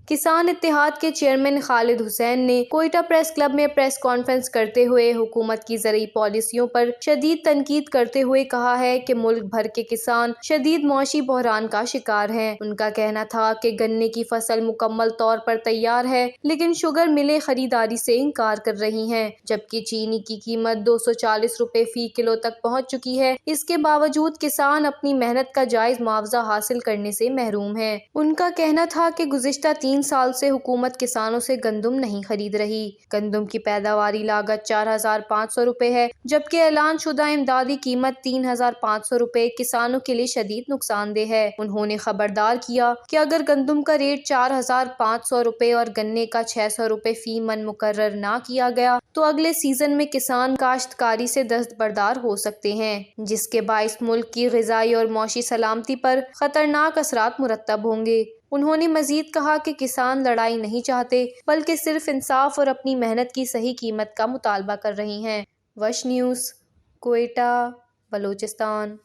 کسان اتحاد کے چیئرمین خالد حسین نے کوئٹہ پریس کلب میں پریس کانفرنس کرتے ہوئے حکومت کی زرعی پالیسیوں پر شدید تنقید کرتے ہوئے کہا ہے کہ ملک بھر کے کسان شدید معاشی بحران کا شکار ہیں۔ ان کا کہنا تھا کہ گنے کی فصل مکمل طور پر تیار ہے لیکن شوگر ملیں خریداری سے انکار کر رہی ہیں، جبکہ چینی کی قیمت 240 روپے فی کلو تک پہنچ چکی ہے۔ اس کے باوجود کسان اپنی محنت کا جائز معاوضہ حاصل کرنے سے محروم ہیں۔ ان کا کہنا تھا کہ گزشتہ 3 سال سے حکومت کسانوں سے گندم نہیں خرید رہی۔ گندم کی پیداواری لاگت 4500 روپے ہے، جبکہ اعلان شدہ امدادی قیمت 3500 روپے کسانوں کے لیے شدید نقصان دہ ہے۔ انہوں نے خبردار کیا کہ اگر گندم کا ریٹ 4500 روپے اور گنے کا 600 روپے فی من مقرر نہ کیا گیا تو اگلے سیزن میں کسان کاشتکاری سے دستبردار ہو سکتے ہیں، جس کے باعث ملک کی غذائی اور معاشی سلامتی پر خطرناک اثرات مرتب ہوں گے۔ انہوں نے مزید کہا کہ کسان لڑائی نہیں چاہتے بلکہ صرف انصاف اور اپنی محنت کی صحیح قیمت کا مطالبہ کر رہے ہیں۔ وش نیوز، کوئٹہ، بلوچستان۔